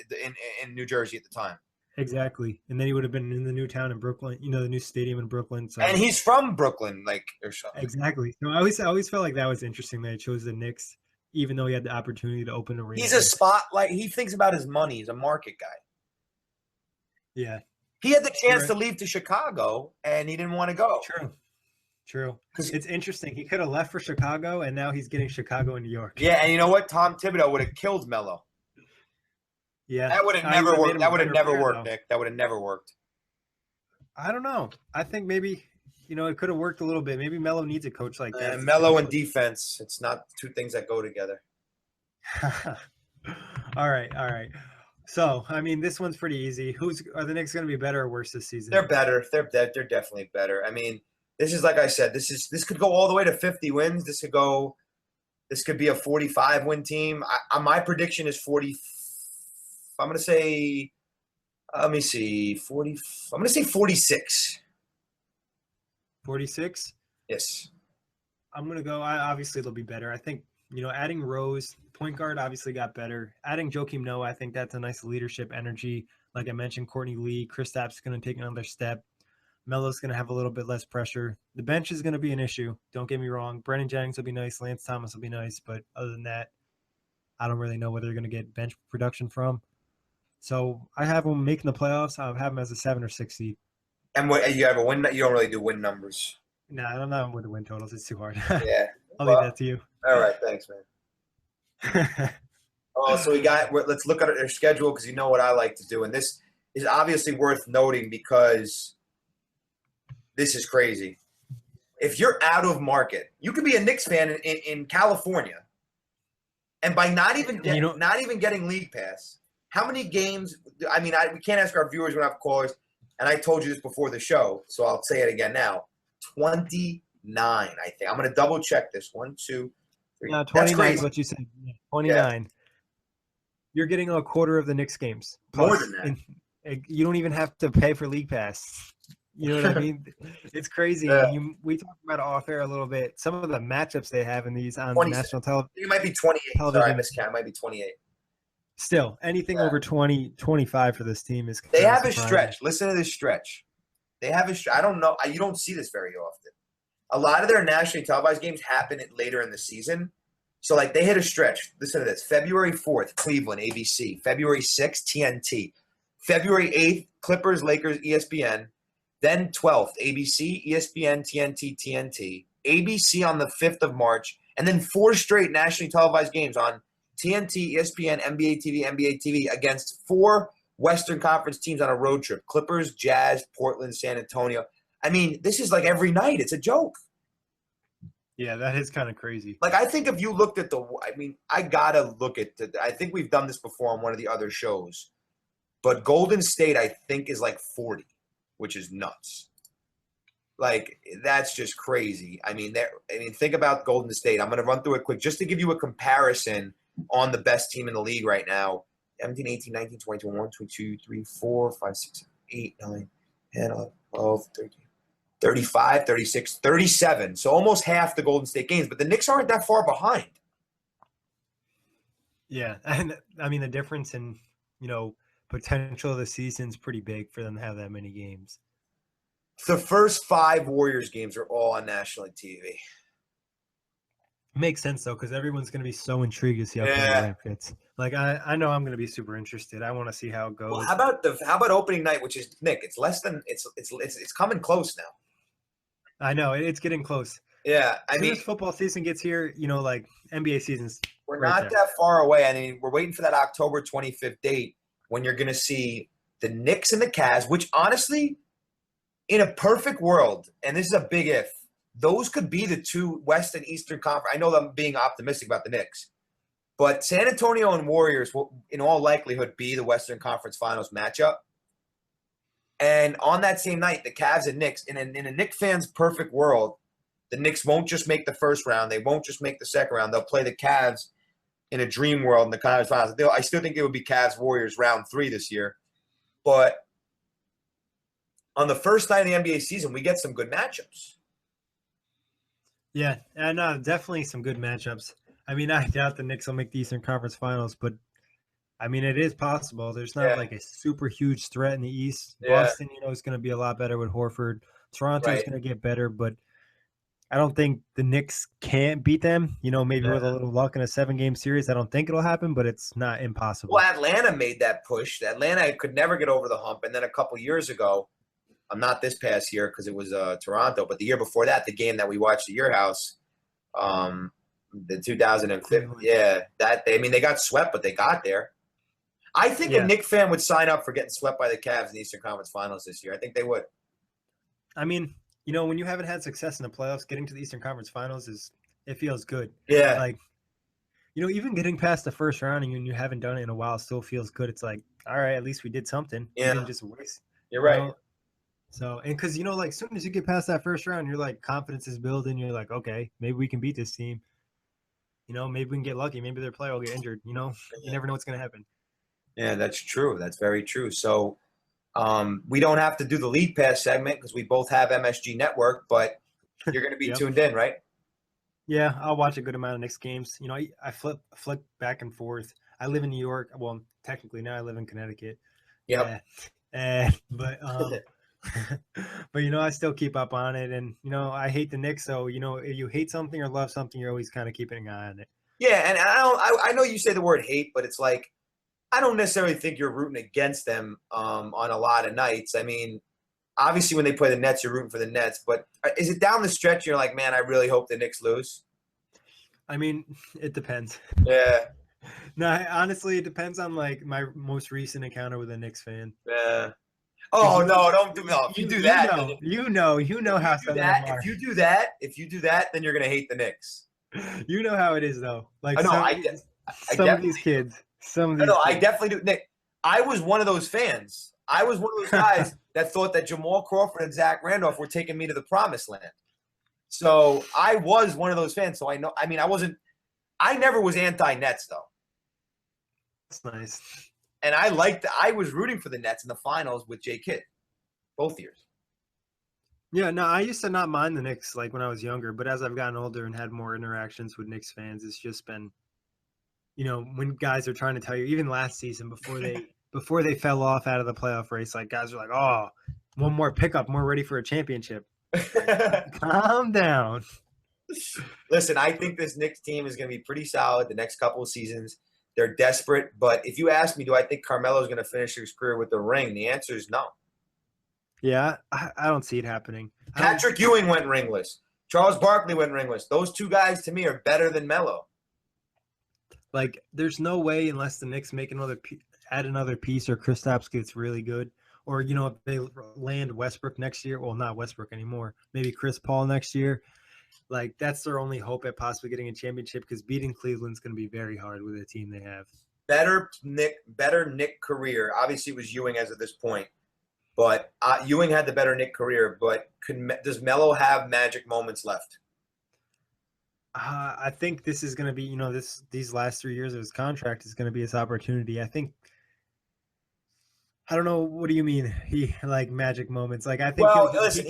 New Jersey at the time. Exactly, and then he would have been in the new town in Brooklyn, the new stadium in Brooklyn. So. And he's from Brooklyn, or something. Exactly. So I always felt like that was interesting that he chose the Knicks, even though he had the opportunity to open a ring. He's a spotlight. He thinks about his money. He's a market guy. Yeah. He had the chance to leave to Chicago, and he didn't want to go. True. Because it's interesting. He could have left for Chicago, and now he's getting Chicago and New York. Yeah, and you know what? Tom Thibodeau would have killed Melo. Yeah. That would have never worked. That would have never worked, Nick. That would have never worked. I don't know. I think maybe, it could have worked a little bit. Maybe Melo needs a coach like that. Melo and defense. It's not two things that go together. All right. So, I mean, this one's pretty easy. Are the Knicks going to be better or worse this season? They're better. They're definitely better. I mean, this is like I said. This could go all the way to 50 wins. This could go. This could be a 45 win team. My prediction is 40. I'm going to say. Let me see. 40. I'm going to say 46. 46? Yes. I'm going to go. Obviously, they'll be better. I think, adding Rose, point guard obviously got better. Adding Joakim Noah, I think that's a nice leadership energy. Like I mentioned, Courtney Lee, Kristaps is going to take another step. Melo's going to have a little bit less pressure. The bench is going to be an issue. Don't get me wrong. Brandon Jennings will be nice. Lance Thomas will be nice. But other than that, I don't really know whether they're going to get bench production from. So I have them making the playoffs. I have them as a 7 or 6 seed. And what you have a win? You don't really do win numbers. No, I don't know with the win totals. It's too hard. Yeah. I'll leave that to you. All right. Thanks, man. So let's look at their schedule because you know what I like to do. And this is obviously worth noting because this is crazy. If you're out of market, you could be a Knicks fan in California. And by not even getting League Pass, how many games – I mean, we can't ask our viewers when I have callers. And I told you this before the show, so I'll say it again now. 29, I think. I'm going to double check this. 1, 2, 3. No, 29 is what you said. 29. Yeah. You're getting a quarter of the Knicks games. Plus, more than that. And you don't even have to pay for League Pass. You know what I mean? It's crazy. Yeah. We talked about it off air a little bit. Some of the matchups they have in these on 26. national television. It might be 28. Television. Sorry, I miscount. It might be 28. Still, anything over 20, 25 for this team is. They have a stretch. Listen to this stretch. They have a stretch. I don't know. You don't see this very often. A lot of their nationally televised games happen later in the season. So, like, they hit a stretch. Listen to this. February 4th, Cleveland, ABC. February 6th, TNT. February 8th, Clippers, Lakers, ESPN. Then 12th, ABC, ESPN, TNT, TNT. ABC on the 5th of March. And then 4 straight nationally televised games on TNT, ESPN, NBA TV against 4 Western Conference teams on a road trip. Clippers, Jazz, Portland, San Antonio. I mean, this is like every night. It's a joke. Yeah, that is kind of crazy. Like, I think if you looked at I got to look at I think we've done this before on one of the other shows. But Golden State, I think, is like 40, which is nuts. Like, that's just crazy. I mean, think about Golden State. I'm going to run through it quick just to give you a comparison on the best team in the league right now. 17, 18, 19, 20, 21, 22, 3, 4, 5, 6, 7, 8, 9, 10, 11, 12, 13, 35, 36, 37. So almost half the Golden State games. But the Knicks aren't that far behind. Yeah. And, I mean, the difference in, potential of the season is pretty big for them to have that many games. The first 5 Warriors games are all on national TV. Makes sense, though, because everyone's going to be so intrigued to see how Kevin fits. Like, I know I'm going to be super interested. I want to see how it goes. Well, how about opening night, which is Nick? It's less than it's coming close now. I know it's getting close. Yeah, I mean, as football season gets here, like NBA seasons. We're not that far away. I mean, we're waiting for that October 25th date when you're going to see the Knicks and the Cavs. Which, honestly, in a perfect world, and this is a big if, those could be the 2 West and Eastern Conference. I know I'm being optimistic about the Knicks. But San Antonio and Warriors will, in all likelihood, be the Western Conference Finals matchup. And on that same night, the Cavs and Knicks, in a Knicks fan's perfect world, the Knicks won't just make the first round. They won't just make the second round. They'll play the Cavs in a dream world in the conference finals. I still think it would be Cavs-Warriors round 3 this year. But on the first night of the NBA season, we get some good matchups. Yeah, and definitely some good matchups. I mean, I doubt the Knicks will make the Eastern Conference Finals, but I mean, it is possible. There's not like a super huge threat in the East. Yeah. Boston, is going to be a lot better with Horford. Toronto is going to get better, but I don't think the Knicks can't beat them. Maybe with a little luck in a 7-game series. I don't think it'll happen, but it's not impossible. Well, Atlanta made that push. Atlanta could never get over the hump, and then a couple years ago, not this past year because it was Toronto, but the year before that, the game that we watched at your house, the 2015. Yeah, they got swept, but they got there. I think a Knicks fan would sign up for getting swept by the Cavs in the Eastern Conference Finals this year. I think they would. I mean, when you haven't had success in the playoffs, getting to the Eastern Conference Finals it feels good. Yeah. Like, even getting past the first round and you haven't done it in a while still feels good. It's like, all right, at least we did something. We Yeah, didn't just waste. you're You right. know, so, and because, like, as soon as you get past that first round, you're like, confidence is building. You're like, okay, maybe we can beat this team. Maybe we can get lucky. Maybe their player will get injured. You never know what's going to happen. Yeah, that's true. That's very true. So we don't have to do the league pass segment because we both have MSG Network, but you're going to be Yep. tuned in, right? Yeah, I'll watch a good amount of Knicks games. I flip back and forth. I live in New York. Well, technically now I live in Connecticut. Yep. But but I still keep up on it, and I hate the Knicks. So if you hate something or love something, you're always kind of keeping an eye on it. Yeah, and I know you say the word hate, but it's like I don't necessarily think you're rooting against them on a lot of nights. I mean, obviously when they play the Nets, you're rooting for the Nets, but is it down the stretch you're like, man, I really hope the Knicks lose? I mean, it depends. Yeah. No, honestly, it depends on like my most recent encounter with a Knicks fan. Yeah. Oh no! Don't do no. If you do that, how some of them are. If you do that, then you're gonna hate the Knicks. You know how it is, though. Like I know. some of these kids. I definitely do. Nick, I was one of those fans. I was one of those guys that thought that Jamal Crawford and Zach Randolph were taking me to the promised land. So I was one of those fans. So I know. I mean, I never was anti-Nets though. That's nice. And I was rooting for the Nets in the finals with Jay Kidd, both years. Yeah, no, I used to not mind the Knicks like when I was younger, but as I've gotten older and had more interactions with Knicks fans, it's just been, when guys are trying to tell you, even last season before they fell off out of the playoff race, like guys are like, oh, one more pickup, more ready for a championship. Calm down. Listen, I think this Knicks team is going to be pretty solid the next couple of seasons. They're desperate, but if you ask me, do I think Carmelo's going to finish his career with the ring? The answer is no. Yeah, I don't see it happening. Patrick Ewing went ringless. Charles Barkley went ringless. Those two guys, to me, are better than Melo. Like, there's no way unless the Knicks add another piece or Kristaps gets really good. Or, if they land Westbrook next year. Well, not Westbrook anymore. Maybe Chris Paul next year. Like, that's their only hope at possibly getting a championship because beating Cleveland's going to be very hard with the team they have. Better Knick career. Obviously, it was Ewing as of this point. But Ewing had the better Knick career. But does Melo have magic moments left? I think this is going to be, these last 3 years of his contract is going to be his opportunity. I don't know. What do you mean? He like magic moments? Like I think. Well, listen,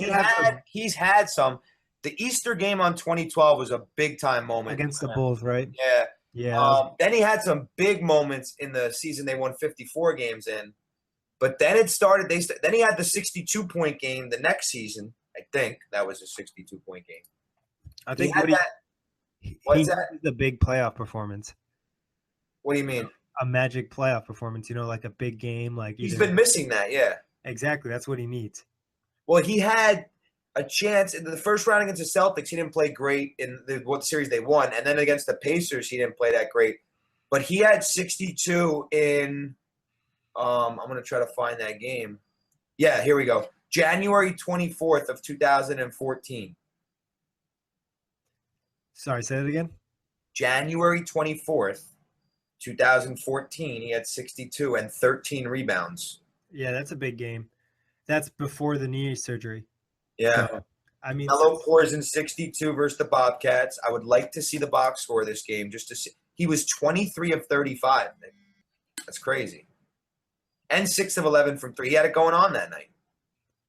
he's had some. The Easter game on 2012 was a big time moment against the Bulls, right? Yeah, yeah. Then he had some big moments in the season they won 54 games in, but then it started. Then he had the 62-point game the next season. I think that was a 62-point game. I think what's that? The big playoff performance. What do you mean? A magic playoff performance, like a big game. Like he's been missing that, yeah. Exactly, that's what he needs. Well, he had a chance in the first round against the Celtics. He didn't play great in what series they won, and then against the Pacers, he didn't play that great. But he had 62 in. I'm going to try to find that game. Yeah, here we go. January 24th of 2014. Sorry, say it again. January 24th. 2014, he had 62 and 13 rebounds. Yeah, that's a big game. That's before the knee surgery. Yeah. So, I mean, Melo pours in 62 versus the Bobcats. I would like to see the box score this game just to see. He was 23 of 35. That's crazy. And 6 of 11 from 3. He had it going on that night.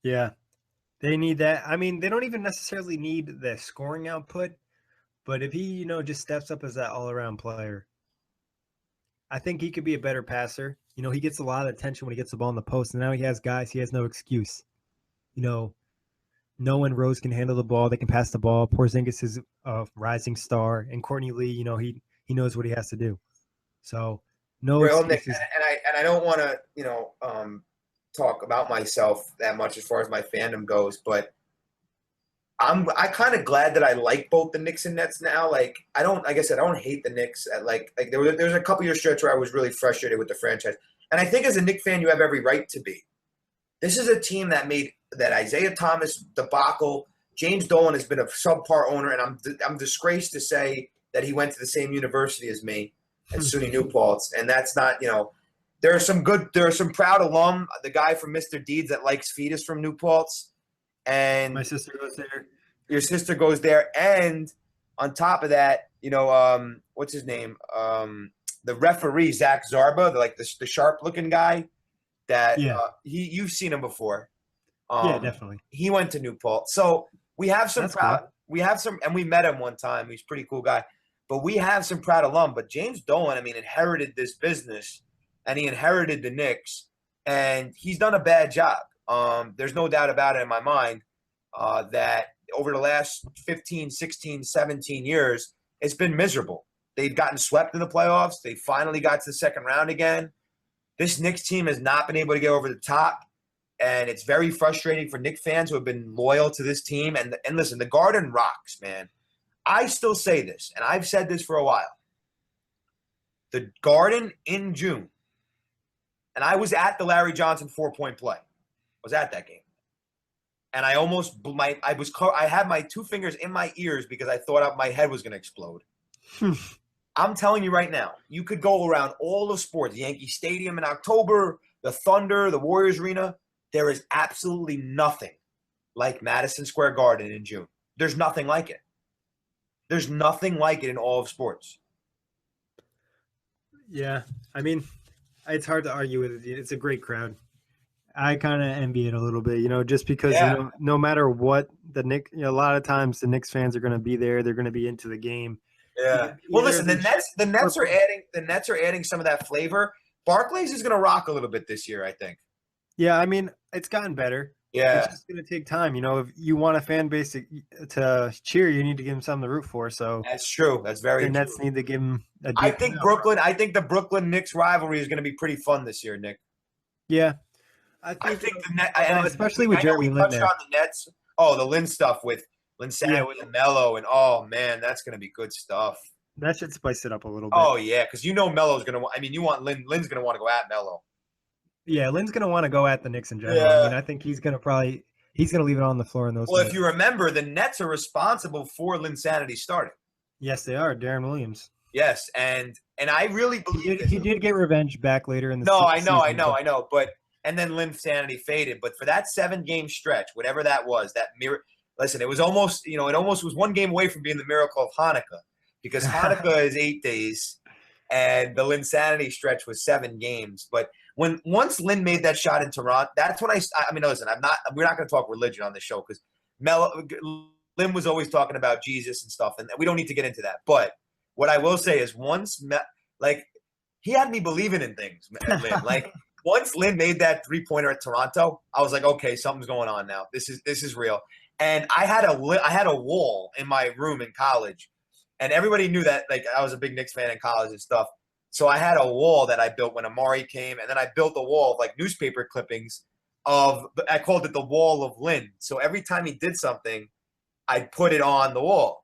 Yeah. They need that. I mean, they don't even necessarily need the scoring output, but if he, just steps up as that all-around player, I think he could be a better passer. He gets a lot of attention when he gets the ball in the post, and now he has guys. He has no excuse. No one Rose can handle the ball. They can pass the ball. Porzingis is a rising star, and Courtney Lee, he knows what he has to do. So no excuses. And I don't want to, talk about myself that much as far as my fandom goes, but I kind of glad that I like both the Knicks and Nets now. Like I don't hate the Knicks. There was a couple year stretch where I was really frustrated with the franchise, and I think as a Knicks fan, you have every right to be. This is a team that made that Isaiah Thomas debacle. James Dolan has been a subpar owner, and I'm disgraced to say that he went to the same university as me at SUNY New Paltz, and that's not, there are some proud alum. The guy from Mr. Deeds that likes feet is from New Paltz, and My sister goes there. Your sister goes there, and on top of that, what's his name? The referee Zach Zarba, the sharp looking guy. That you've seen him before. Yeah, definitely. He went to New Paltz, so we have some That's proud. cool. We have some, and we met him one time. He's a pretty cool guy. But we have some proud alum. But James Dolan, inherited this business, and he inherited the Knicks, and he's done a bad job. There's no doubt about it in my mind that over the last 15, 16, 17 years, it's been miserable. They've gotten swept in the playoffs. They finally got to the second round again. This Knicks team has not been able to get over the top, and it's very frustrating for Knicks fans who have been loyal to this team. And listen, the Garden rocks, man. I still say this, and I've said this for a while. The Garden in June, and I was at the Larry Johnson 4-point play. I was at that game. And I almost I had my two fingers in my ears because I thought my head was going to explode. I'm telling you right now, you could go around all the sports, Yankee Stadium in October, the Thunder, the Warriors Arena. There is absolutely nothing like Madison Square Garden in June. There's nothing like it. There's nothing like it in all of sports. Yeah, it's hard to argue with it. It's a great crowd. I kind of envy it a little bit, just because no matter what the Knicks, a lot of times the Knicks fans are going to be there. They're going to be into the game. Yeah. Well, listen, the Nets are adding some of that flavor. Barclays is going to rock a little bit this year, I think. Yeah, it's gotten better. Yeah. It's just going to take time. If you want a fan base to cheer, you need to give them something to root for. So that's true. That's very true. The Nets need to give them a deep I think the Brooklyn Knicks rivalry is going to be pretty fun this year, Nick. Yeah. I think the Nets, especially with Jeremy Lin there. On the Nets. Oh, the Lin stuff with Lin Sandwich and Melo, and oh man, that's going to be good stuff. That should spice it up a little bit. Oh yeah, because Melo's going to. You want Lin. Lin's going to want to go at Melo. Yeah, Lin's going to want to go at the Knicks in general. Yeah. I think he's going to leave it on the floor in those. Well, if you remember, the Nets are responsible for Linsanity starting. Yes, they are. Darren Williams. Yes, and I really believe he did get revenge back later in the season. I know. But and then Linsanity faded. But for that 7-game stretch, whatever that was, listen, it was almost it almost was one game away from being the miracle of Hanukkah, because Hanukkah is 8 days, and the Linsanity stretch was 7 games. But once Lin made that shot in Toronto, that's when listen, we're not going to talk religion on this show, because Lin was always talking about Jesus and stuff, and we don't need to get into that. But what I will say is he had me believing in things, Lin. Once Lin made that 3-pointer at Toronto, I was like, okay, something's going on now. This is real. And I had a wall in my room in college, and everybody knew that I was a big Knicks fan in college and stuff. So I had a wall that I built when Amari came, and then I built a wall of newspaper clippings I called it the wall of Lin. So every time he did something, I'd put it on the wall.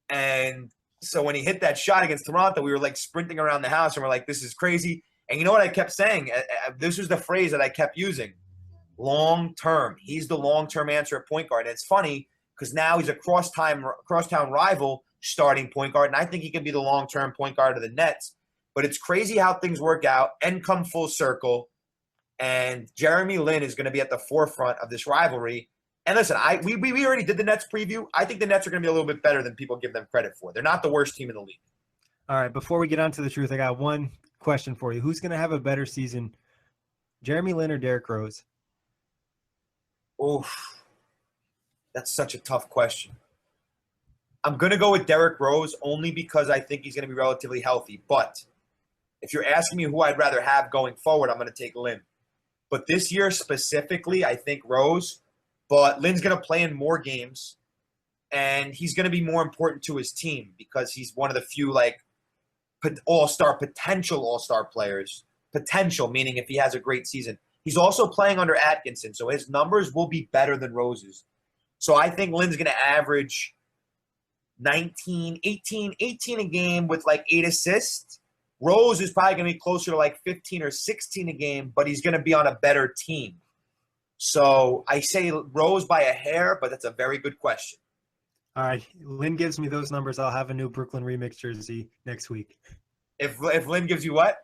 And so when he hit that shot against Toronto, we were sprinting around the house, and we're like, this is crazy. And you know what I kept saying? This was the phrase that I kept using. Long term. He's the long-term answer at point guard. And it's funny because now he's a crosstown rival starting point guard, and I think he can be the long-term point guard of the Nets. But it's crazy how things work out and come full circle. And Jeremy Lin is going to be at the forefront of this rivalry. And listen, we already did the Nets preview. I think the Nets are going to be a little bit better than people give them credit for. They're not the worst team in the league. All right, before we get on to the truth, I got one question for you. Who's going to have a better season, Jeremy Lin or Derrick Rose? Oof. That's such a tough question. I'm going to go with Derrick Rose only because I think he's going to be relatively healthy. But if you're asking me who I'd rather have going forward, I'm going to take Lin. But this year specifically, I think Rose. But Lin's going to play in more games, and he's going to be more important to his team because he's one of the few potential all-star players. Potential, meaning if he has a great season. He's also playing under Atkinson, so his numbers will be better than Rose's. So I think Lin's going to average 18 a game with 8 assists. Rose is probably going to be closer to 15 or 16 a game, but he's going to be on a better team. So I say Rose by a hair, but that's a very good question. All right. Lynn gives me those numbers. I'll have a new Brooklyn Remix jersey next week. If Lynn gives you what?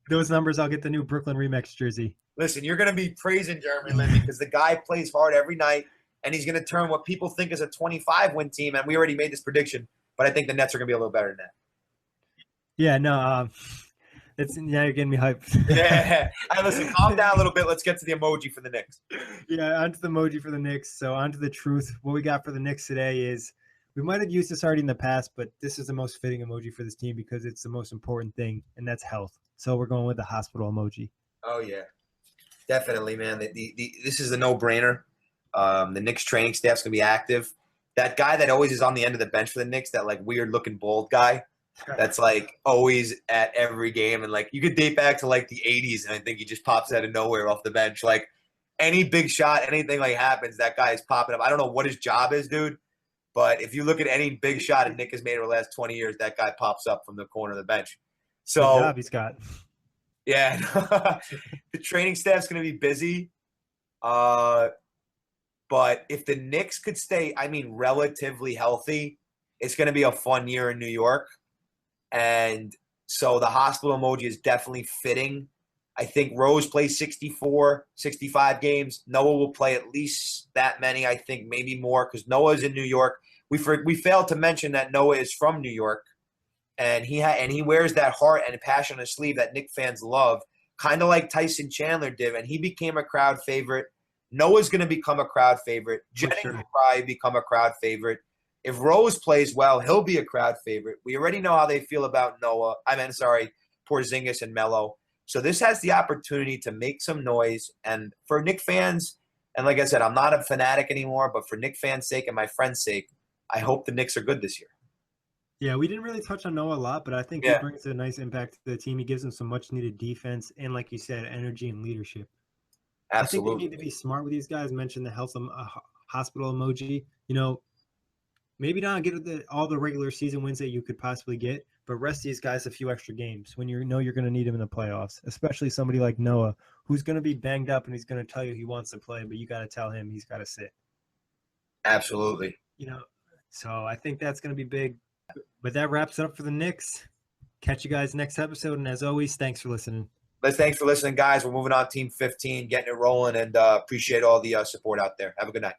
Those numbers, I'll get the new Brooklyn Remix jersey. Listen, you're going to be praising Jeremy Lin because the guy plays hard every night, and he's going to turn what people think is a 25-win team, and we already made this prediction, but I think the Nets are going to be a little better than that. Yeah, no, now you're getting me hyped. Yeah. All right, listen, calm down a little bit. Let's get to the emoji for the Knicks. Yeah, onto the emoji for the Knicks. So onto the truth. What we got for the Knicks today is we might have used this already in the past, but this is the most fitting emoji for this team because it's the most important thing, and that's health. So we're going with the hospital emoji. Oh, yeah. Definitely, man. This is a no-brainer. The Knicks training staff's going to be active. That guy that always is on the end of the bench for the Knicks, that like weird-looking bald guy, that's like always at every game. And like you could date back to like the 80s, and I think he just pops out of nowhere off the bench. Like any big shot, anything like happens, that guy is popping up. I don't know what his job is, dude. But if you look at any big shot a Knick has made over the last 20 years, that guy pops up from the corner of the bench. So good job he's got. Yeah, the training staff's going to be busy. But if the Knicks could stay, relatively healthy, it's going to be a fun year in New York. And so the hospital emoji is definitely fitting. I think Rose plays 64, 65 games. Noah will play at least that many, I think, maybe more, because Noah's in New York. We failed to mention that Noah is from New York. And he wears that heart and passion on his sleeve that Knick fans love, kind of like Tyson Chandler did. And he became a crowd favorite. Noah's going to become a crowd favorite. Jennings will probably become a crowd favorite. If Rose plays well, he'll be a crowd favorite. We already know how they feel about Porzingis and Melo. So this has the opportunity to make some noise. And for Knick fans, and like I said, I'm not a fanatic anymore, but for Knick fans' sake and my friends' sake, I hope the Knicks are good this year. Yeah, we didn't really touch on Noah a lot, but I think he brings a nice impact to the team. He gives them some much-needed defense and, like you said, energy and leadership. Absolutely. I think they need to be smart with these guys. Mention the health hospital emoji. Maybe not get all the regular season wins that you could possibly get, but rest these guys a few extra games when you're going to need them in the playoffs, especially somebody like Noah, who's going to be banged up and he's going to tell you he wants to play, but you got to tell him he's got to sit. Absolutely. So I think that's going to be big. But that wraps it up for the Knicks. Catch you guys next episode. And as always, thanks for listening. Thanks for listening, guys. We're moving on Team 15, getting it rolling, and appreciate all the support out there. Have a good night.